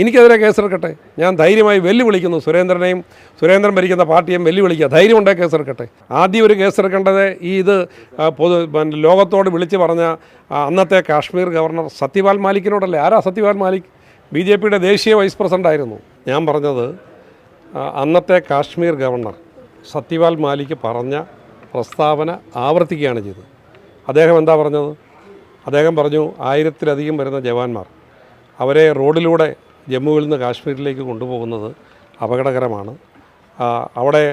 എനിക്കെതിരെ കേസെടുക്കട്ടെ. ഞാൻ ധൈര്യമായി വെല്ലുവിളിക്കുന്നു സുരേന്ദ്രൻ ഭരിക്കുന്ന പാർട്ടിയും വെല്ലുവിളിക്കുക. ധൈര്യമുണ്ടെങ്കിൽ കേസെടുക്കട്ടെ. ആദ്യം ഒരു കേസെടുക്കേണ്ടത് ലോകത്തോട് വിളിച്ച് പറഞ്ഞ അന്നത്തെ കാശ്മീർ ഗവർണർ സത്യപാൽ മാലിക്കിനോടല്ലേ. ആരാ സത്യപാൽ മാലിക്? BJPയുടെ ദേശീയ വൈസ് പ്രസിഡൻ്റായിരുന്നു. ഞാൻ പറഞ്ഞത് അന്നത്തെ കാശ്മീർ ഗവർണർ സത്യപാൽ മാലിക് പറഞ്ഞ പ്രസ്താവന ആവർത്തിക്കുകയാണ് ചെയ്തത്. അദ്ദേഹം എന്താ പറഞ്ഞത്? അദ്ദേഹം പറഞ്ഞു 1000-ലധികം വരുന്ന ജവാന്മാർ അവരെ റോഡിലൂടെ ജമ്മുവിൽ നിന്ന് കാശ്മീരിലേക്ക് കൊണ്ടുപോകുന്നത് അപകടകരമാണ്. അവിടെ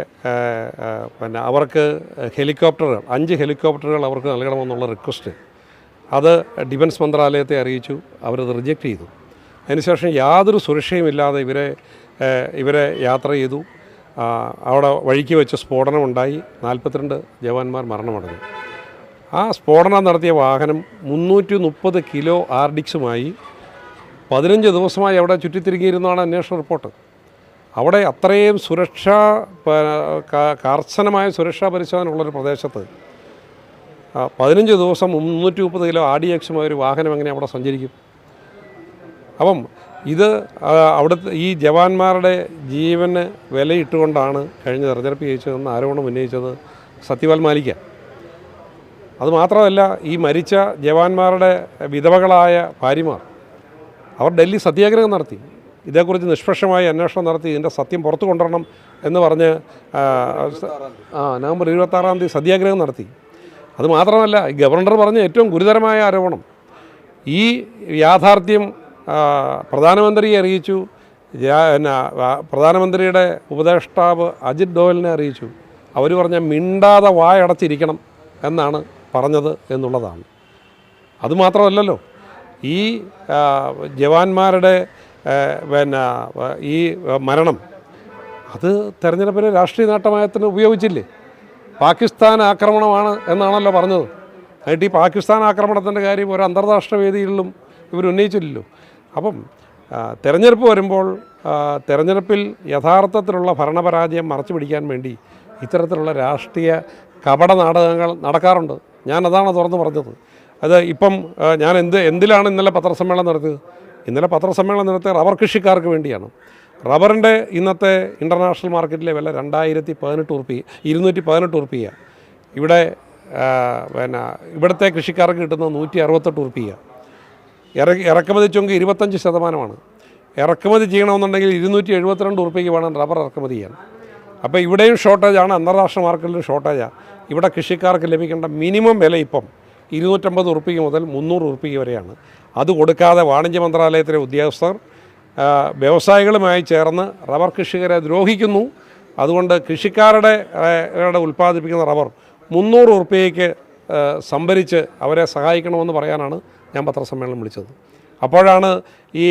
അവർക്ക് ഹെലികോപ്റ്ററുകൾ 5 ഹെലികോപ്റ്ററുകൾ അവർക്ക് നൽകണമെന്നുള്ള റിക്വസ്റ്റ് അത് ഡിഫൻസ് മന്ത്രാലയത്തെ അറിയിച്ചു. അവരത് റിജക്റ്റ് ചെയ്തു. അതിനുശേഷം യാതൊരു സുരക്ഷയുമില്ലാതെ ഇവരെ യാത്ര ചെയ്തു. അവിടെ വഴിക്ക് വെച്ച് സ്ഫോടനമുണ്ടായി. 42 ജവാന്മാർ മരണമടഞ്ഞു. ആ സ്ഫോടനം നടത്തിയ വാഹനം 330 കിലോ ആർഡിക്സുമായി 15 ദിവസമായി അവിടെ ചുറ്റിത്തിരിങ്ങിയിരുന്നതാണ് അന്വേഷണ റിപ്പോർട്ട്. അവിടെ അത്രയും കർശനമായ സുരക്ഷാ പരിശോധന ഉള്ളൊരു പ്രദേശത്ത് 15 ദിവസം 330 കിലോ ആർഡിഎക്സുമായ ഒരു വാഹനം എങ്ങനെ അവിടെ സഞ്ചരിക്കും? അപ്പം ഇത് അവിടുത്തെ ഈ ജവാന്മാരുടെ ജീവന് വിലയിട്ടുകൊണ്ടാണ് കഴിഞ്ഞ തെരഞ്ഞെടുപ്പ് ജയിച്ചതെന്ന് ആരോപണം ഉന്നയിച്ചത് സത്യപാൽ മാലിക്ക. അതുമാത്രമല്ല, ഈ മരിച്ച ജവാന്മാരുടെ വിധവകളായ ഭാര്യമാർ അവർ ഡൽഹി സത്യാഗ്രഹം നടത്തി. ഇതേക്കുറിച്ച് നിഷ്പക്ഷമായി അന്വേഷണം നടത്തി ഇതിൻ്റെ സത്യം പുറത്തു കൊണ്ടുവരണം എന്ന് പറഞ്ഞ് നവംബർ 26-ാം തീയതി സത്യാഗ്രഹം നടത്തി. അതുമാത്രമല്ല, ഗവർണർ പറഞ്ഞ ഏറ്റവും ഗുരുതരമായ ആരോപണം ഈ യാഥാർത്ഥ്യം പ്രധാനമന്ത്രിയെ അറിയിച്ചു. പ്രധാനമന്ത്രിയുടെ ഉപദേഷ്ടാവ് അജിത് ഡോവലിനെ അറിയിച്ചു. അവർ പറഞ്ഞ മിണ്ടാതെ വായടച്ചിരിക്കണം എന്നാണ് പറഞ്ഞത് എന്നുള്ളതാണ്. അതുമാത്രമല്ലല്ലോ, ഈ ജവാന്മാരുടെ ഈ മരണം അത് തെരഞ്ഞെടുപ്പിന് രാഷ്ട്രീയ നേട്ടമായത്തിന് ഉപയോഗിച്ചില്ലേ? പാകിസ്ഥാൻ ആക്രമണമാണ് എന്നാണല്ലോ പറഞ്ഞത്. എന്നിട്ട് ഈ പാകിസ്ഥാൻ ആക്രമണത്തിൻ്റെ കാര്യം ഒരു അന്താരാഷ്ട്ര വേദികളിലും ഇവർ ഉന്നയിച്ചില്ലല്ലോ. അപ്പം തെരഞ്ഞെടുപ്പ് വരുമ്പോൾ തെരഞ്ഞെടുപ്പിൽ യഥാർത്ഥത്തിലുള്ള ഭരണപരാജയം മറച്ചു പിടിക്കാൻ വേണ്ടി ഇത്തരത്തിലുള്ള രാഷ്ട്രീയ കപട നാടകങ്ങൾ നടക്കാറുണ്ട്. ഞാനതാണ് തുറന്ന് പറഞ്ഞത്. അത് ഇപ്പം ഞാൻ എന്തിലാണ് ഇന്നലെ പത്രസമ്മേളനം നടത്തിയത്? ഇന്നലെ പത്രസമ്മേളനം നടത്തിയ റബ്ബർ കൃഷിക്കാർക്ക് വേണ്ടിയാണ്. റബ്ബറിൻ്റെ ഇന്നത്തെ ഇൻ്റർനാഷണൽ മാർക്കറ്റിലെ വില 218 ഉറുപ്പിക. ഇവിടെ ഇവിടുത്തെ കൃഷിക്കാർക്ക് കിട്ടുന്നത് 168 ഉറുപ്പിക. ഇറക്കുമതി ചുങ്ക് 25%. ഇറക്കുമതി ചെയ്യണമെന്നുണ്ടെങ്കിൽ 272 ഉറുപ്പിക വേണം റബ്ബർ ഇറക്കുമതി ചെയ്യാൻ. അപ്പോൾ ഇവിടെയും ഷോർട്ടേജാണ്, അന്താരാഷ്ട്ര മാർക്കറ്റിലും ഷോർട്ടേജാണ്. ഇവിടെ കൃഷിക്കാർക്ക് ലഭിക്കേണ്ട മിനിമം വില ഇപ്പം 250 ഉറുപ്പിക മുതൽ 300 ഉറുപ്പിക വരെയാണ്. അത് കൊടുക്കാതെ വാണിജ്യ മന്ത്രാലയത്തിലെ ഉദ്യോഗസ്ഥർ വ്യവസായികളുമായി ചേർന്ന് റബ്ബർ കൃഷിക്കാരെ ദ്രോഹിക്കുന്നു. അതുകൊണ്ട് കൃഷിക്കാരുടെ ഉൽപ്പാദിപ്പിക്കുന്ന റബ്ബർ 300 ഉറുപ്പികയ്ക്ക് സംഭരിച്ച് അവരെ സഹായിക്കണമെന്ന് പറയാനാണ് ഞാൻ പത്രസമ്മേളനം വിളിച്ചത്. അപ്പോഴാണ് ഈ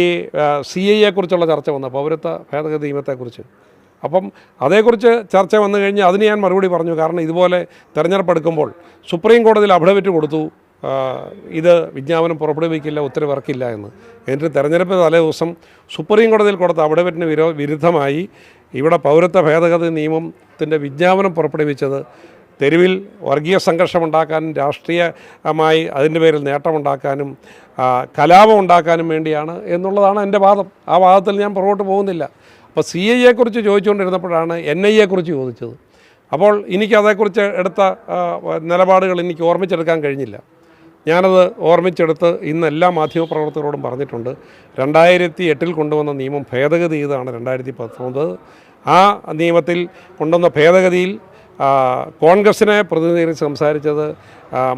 CAA-യെക്കുറിച്ചുള്ള ചർച്ച വന്നത്, പൗരത്വ ഭേദഗതി നിയമത്തെക്കുറിച്ച്. അപ്പം അതേക്കുറിച്ച് ചർച്ച വന്നു കഴിഞ്ഞ് അതിന് ഞാൻ മറുപടി പറഞ്ഞു. കാരണം ഇതുപോലെ തെരഞ്ഞെടുപ്പ് എടുക്കുമ്പോൾ സുപ്രീം കോടതിയിൽ അഫിഡവിറ്റ് കൊടുത്തു, ഇത് വിജ്ഞാപനം പുറപ്പെടുവിക്കില്ല, ഉത്തരവിറക്കില്ല എന്ന്. എന്നിട്ട് തെരഞ്ഞെടുപ്പ് തലേ ദിവസം സുപ്രീം കോടതിയിൽ കൊടുത്ത അഫിഡവിറ്റിന് വിരുദ്ധമായി ഇവിടെ പൗരത്വ ഭേദഗതി നിയമത്തിൻ്റെ വിജ്ഞാപനം പുറപ്പെടുവിച്ചത് തെരുവിൽ വർഗീയ സംഘർഷമുണ്ടാക്കാനും രാഷ്ട്രീയമായി അതിൻ്റെ പേരിൽ നേട്ടമുണ്ടാക്കാനും കലാപം ഉണ്ടാക്കാനും വേണ്ടിയാണ് എന്നുള്ളതാണ് എൻ്റെ വാദം. ആ വാദത്തിൽ ഞാൻ പുറകോട്ട് പോകുന്നില്ല. അപ്പോൾ CAA-യെക്കുറിച്ച് ചോദിച്ചുകൊണ്ടിരുന്നപ്പോഴാണ് NIA-യെക്കുറിച്ച് ചോദിച്ചത്. അപ്പോൾ എനിക്കതേക്കുറിച്ച് എടുത്ത നിലപാടുകൾ എനിക്ക് ഓർമ്മിച്ചെടുക്കാൻ കഴിഞ്ഞില്ല. ഞാനത് ഓർമ്മിച്ചെടുത്ത് ഇന്ന് എല്ലാ മാധ്യമപ്രവർത്തകരോടും പറഞ്ഞിട്ടുണ്ട്. 2008-ൽ കൊണ്ടുവന്ന നിയമം ഭേദഗതി ചെയ്തതാണ് 2019. ആ നിയമത്തിൽ കൊണ്ടുവന്ന ഭേദഗതിയിൽ കോൺഗ്രസിനെ പ്രതിനിധീകരിച്ച് സംസാരിച്ചത്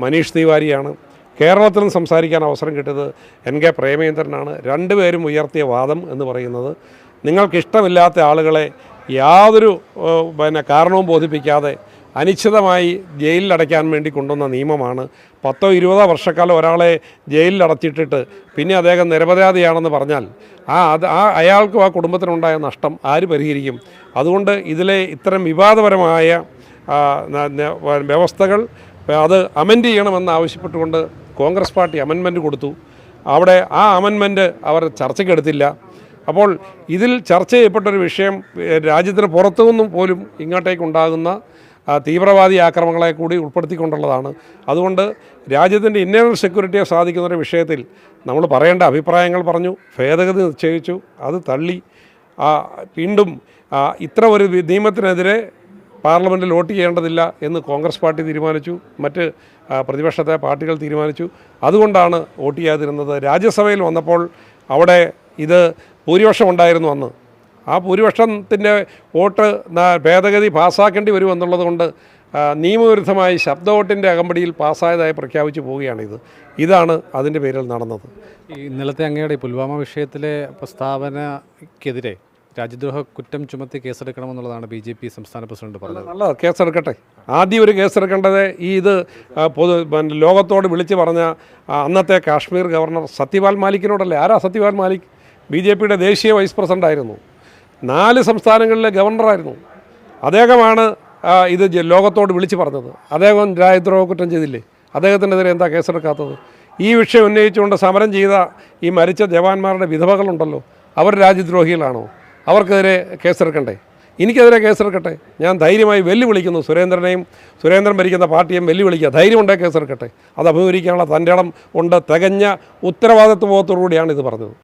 മനീഷ് തിവാരിയാണ്. കേരളത്തിലും സംസാരിക്കാൻ അവസരം കിട്ടിയത് NK പ്രേമചന്ദ്രനാണ്. രണ്ടുപേരും ഉയർത്തിയ വാദം എന്ന് പറയുന്നത് നിങ്ങൾക്കിഷ്ടമില്ലാത്ത ആളുകളെ യാതൊരു കാരണവും ബോധിപ്പിക്കാതെ അനിശ്ചിതമായി ജയിലിലടയ്ക്കാൻ വേണ്ടി കൊണ്ടുവന്ന നിയമമാണ്. 10-20 വർഷക്കാലം ഒരാളെ ജയിലിലടച്ചിട്ടിട്ട് പിന്നെ അദ്ദേഹം നിരപരാധിയാണെന്ന് പറഞ്ഞാൽ അയാൾക്കും ആ കുടുംബത്തിനുണ്ടായ നഷ്ടം ആര് പരിഹരിക്കും? അതുകൊണ്ട് ഇതിലെ ഇത്തരം വിവാദപരമായ വ്യവസ്ഥകൾ അത് അമെൻഡ് ചെയ്യണമെന്ന് ആവശ്യപ്പെട്ടുകൊണ്ട് കോൺഗ്രസ് പാർട്ടി അമെൻമെൻറ്റ് കൊടുത്തു. അവിടെ ആ അമെൻമെൻറ്റ് അവർ ചർച്ചയ്ക്കെടുത്തില്ല. അപ്പോൾ ഇതിൽ ചർച്ച ചെയ്യപ്പെട്ടൊരു വിഷയം രാജ്യത്തിന് പുറത്തുനിന്നും പോലും ഇങ്ങോട്ടേക്കുണ്ടാകുന്ന തീവ്രവാദി ആക്രമണങ്ങളെ കൂടി ഉൾപ്പെടുത്തിക്കൊണ്ടുള്ളതാണ്. അതുകൊണ്ട് രാജ്യത്തിൻ്റെ ഇന്നേണൽ സെക്യൂരിറ്റിയെ സാധിക്കുന്നൊരു വിഷയത്തിൽ നമ്മൾ പറയേണ്ട അഭിപ്രായങ്ങൾ പറഞ്ഞു, ഭേദഗതി നിശ്ചയിച്ചു, അത് തള്ളി. വീണ്ടും ഇത്ര ഒരു നിയമത്തിനെതിരെ പാർലമെൻറ്റിൽ വോട്ട് ചെയ്യേണ്ടതില്ല എന്ന് കോൺഗ്രസ് പാർട്ടി തീരുമാനിച്ചു, മറ്റ് പ്രതിപക്ഷത്തെ പാർട്ടികൾ തീരുമാനിച്ചു. അതുകൊണ്ടാണ് വോട്ട് ചെയ്യാതിരുന്നത്. രാജ്യസഭയിൽ വന്നപ്പോൾ അവിടെ ഇത് ഭൂരിപക്ഷം ഉണ്ടായിരുന്നു അന്ന്. ആ ഭൂരിപക്ഷത്തിൻ്റെ വോട്ട് ഭേദഗതി പാസ്സാക്കേണ്ടി വരുമെന്നുള്ളത് കൊണ്ട് നിയമവിരുദ്ധമായി ശബ്ദ വോട്ടിൻ്റെ അകമ്പടിയിൽ പാസ്സായതായി പ്രഖ്യാപിച്ചു പോവുകയാണിത്. ഇതാണ് അതിൻ്റെ പേരിൽ നടന്നത്. ഈ ഇന്നലത്തെ അങ്ങയുടെ പുൽവാമ വിഷയത്തിലെ പ്രസ്താവനയ്ക്കെതിരെ രാജ്യദ്രോഹ കുറ്റം ചുമത്തി കേസെടുക്കണമെന്നുള്ളതാണ് BJP സംസ്ഥാന പ്രസിഡന്റ് പറഞ്ഞത്. നല്ല കേസെടുക്കട്ടെ. ആദ്യം ഒരു കേസെടുക്കേണ്ടത് ലോകത്തോട് വിളിച്ച് പറഞ്ഞ അന്നത്തെ കാശ്മീർ ഗവർണർ സത്യപാൽ മാലിക്കിനോടല്ലേ. ആരാ സത്യപാൽ മാലിക്? BJPയുടെ ദേശീയ വൈസ് പ്രസിഡൻ്റായിരുന്നു, 4 സംസ്ഥാനങ്ങളിലെ ഗവർണറായിരുന്നു. അദ്ദേഹമാണ് ഇത് ലോകത്തോട് വിളിച്ച് പറഞ്ഞത്. അദ്ദേഹം രാജ്യദ്രോഹ കുറ്റം ചെയ്തില്ലേ? അദ്ദേഹത്തിനെതിരെ എന്താ കേസെടുക്കാത്തത്? ഈ വിഷയം ഉന്നയിച്ചുകൊണ്ട് സമരം ചെയ്ത ഈ മരിച്ച ജവാന്മാരുടെ വിധവകളുണ്ടല്ലോ, അവർ രാജ്യദ്രോഹികളാണോ? അവർക്കെതിരെ കേസെടുക്കണ്ടേ? എനിക്കെതിരെ കേസെടുക്കട്ടെ. ഞാൻ ധൈര്യമായി വെല്ലുവിളിക്കുന്നു സുരേന്ദ്രൻ ഭരിക്കുന്ന പാർട്ടിയും വെല്ലുവിളിക്കുക. ധൈര്യമുണ്ടെങ്കിൽ കേസെടുക്കട്ടെ. അത് അഭിമുഖീകരിക്കാനുള്ള തൻ്റെ ഇടം ഉണ്ട്. തികഞ്ഞ ഉത്തരവാദിത്വബോധത്തോടുകൂടിയാണ് ഇത് പറഞ്ഞത്.